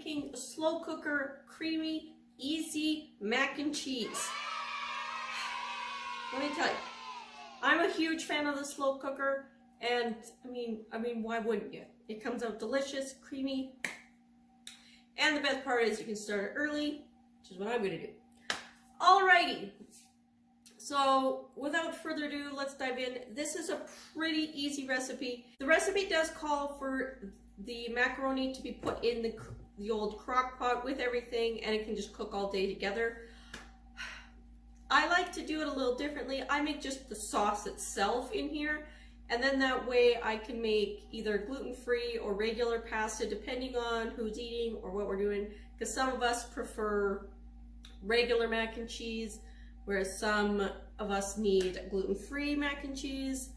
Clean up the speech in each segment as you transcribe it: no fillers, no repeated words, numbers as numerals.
making a slow cooker, creamy, easy mac and cheese. Let me tell you, I'm a huge fan of the slow cooker, and I mean, why wouldn't you? It comes out delicious, creamy, and the best part is you can start it early, which is what I'm gonna do. Alrighty, so without further ado, let's dive in. This is a pretty easy recipe. The recipe does call for the macaroni to be put in the old crock pot with everything, and it can just cook all day together. I like to do it a little differently. I make just the sauce itself in here, and then that way I can make either gluten-free or regular pasta depending on who's eating or what we're doing, because some of us prefer regular mac and cheese, whereas some of us need gluten-free mac and cheese.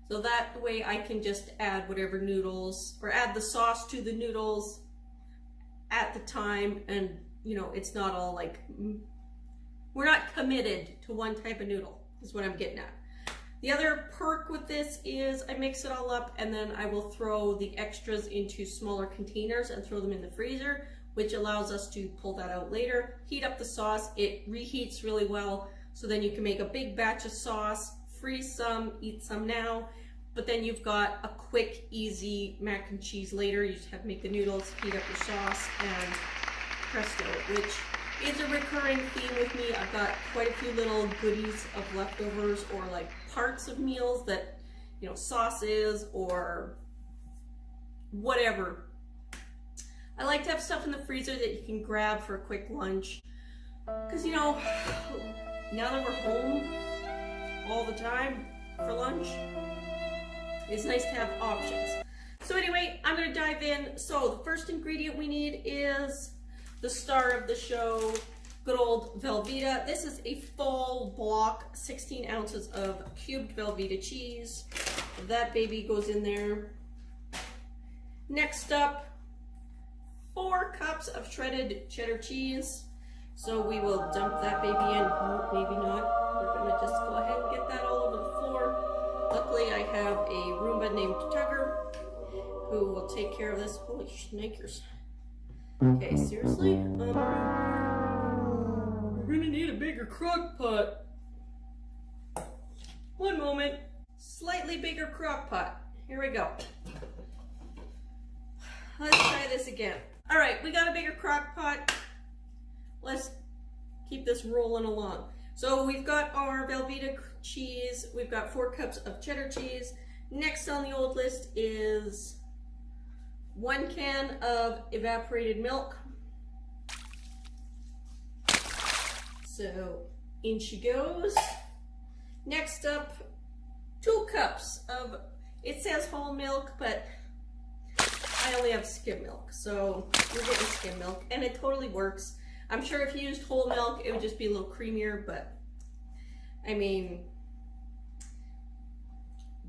So that way I can just add whatever noodles, or add the sauce to the noodles at the time, and you know, it's not all like, we're not committed to one type of noodle, is what I'm getting at. The other perk with this is I mix it all up, and then I will throw the extras into smaller containers and throw them in the freezer, which allows us to pull that out later, heat up the sauce. It reheats really well, so then you can make a big batch of sauce, freeze some, eat some now, but then you've got a quick, easy mac and cheese later. You just have to make the noodles, heat up your sauce, and presto, which is a recurring theme with me. I've got quite a few little goodies of leftovers, or like parts of meals that, you know, sauces or whatever. I like to have stuff in the freezer that you can grab for a quick lunch, because, you know, now that we're home all the time for lunch, it's nice to have options. So anyway, I'm gonna dive in. So the first ingredient we need is the star of the show, good old Velveeta. This is a full block, 16 ounces of cubed Velveeta cheese. That baby goes in there. Next up, 4 cups of shredded cheddar cheese. So we will dump that baby in. Oh, maybe not. We're gonna just go ahead and get that all over the floor. Luckily, I have a Roomba named Tugger who will take care of this. Holy shnikers. Okay, seriously? We're gonna need a bigger crock pot. One moment. Slightly bigger crock pot. Here we go. Let's try this again. All right, we got a bigger crock pot. Let's keep this rolling along. So we've got our Velveeta cheese. We've got 4 cups of cheddar cheese. Next on the old list is 1 can of evaporated milk. So in she goes. Next up, 2 cups of, it says whole milk, but I only have skim milk. So we're getting skim milk, and it totally works. I'm sure if you used whole milk, it would just be a little creamier, but I mean,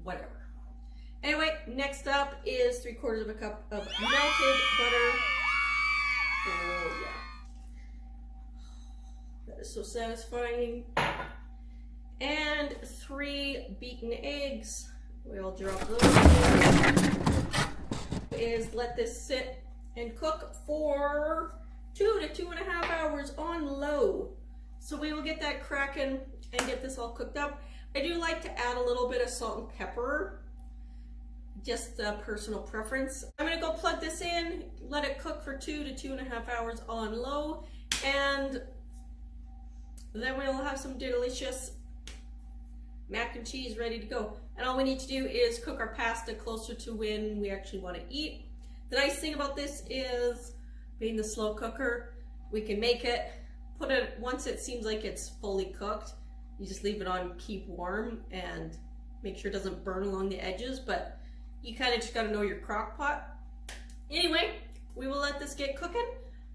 whatever. Anyway, next up is 3/4 cup of melted butter. Oh yeah. That is so satisfying. And 3 beaten eggs. We'll drop those in. Is let this sit and cook for 2 to 2.5 hours on low. So we will get that cracking and get this all cooked up. I do like to add a little bit of salt and pepper, just a personal preference. I'm gonna go plug this in, let it cook for 2 to 2.5 hours on low, and then we'll have some delicious mac and cheese ready to go. And all we need to do is cook our pasta closer to when we actually want to eat. The nice thing about this is, being the slow cooker, we can make it, put it, once it seems like it's fully cooked, you just leave it on keep warm and make sure it doesn't burn along the edges, but you kind of just got to know your crock pot. Anyway, we will let this get cooking,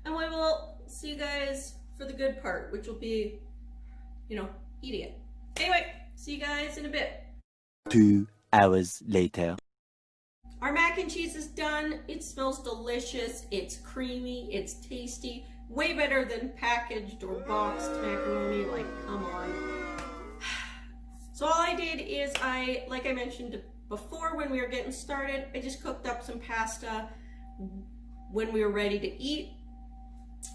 and we will see you guys for the good part, which will be, you know, eating it. Anyway, see you guys in a bit. 2 hours later. Our mac and cheese is done. It smells delicious. It's creamy. It's tasty. Way better than packaged or boxed macaroni. Like, come on. So all I did is like I mentioned before when we were getting started, I just cooked up some pasta when we were ready to eat.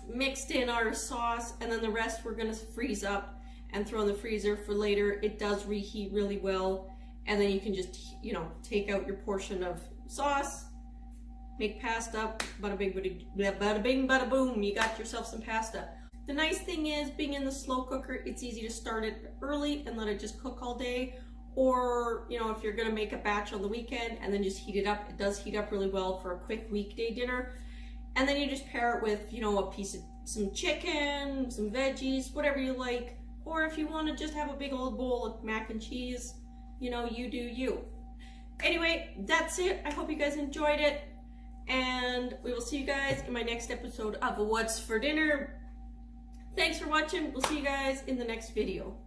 mixed in our sauce, and then the rest we're gonna freeze up and throw in the freezer for later. It does reheat really well, and then you can just, you know, take out your portion of sauce, make pasta, bada bing, bada boom, you got yourself some pasta. The nice thing is, being in the slow cooker, it's easy to start it early and let it just cook all day. Or, you know, if you're gonna make a batch on the weekend and then just heat it up, it does heat up really well for a quick weekday dinner. And then you just pair it with, you know, a piece of some chicken, some veggies, whatever you like. Or if you want to just have a big old bowl of mac and cheese, you know, you do you. Anyway, that's it. I hope you guys enjoyed it. And we will see you guys in my next episode of What's for Dinner. Thanks for watching. We'll see you guys in the next video.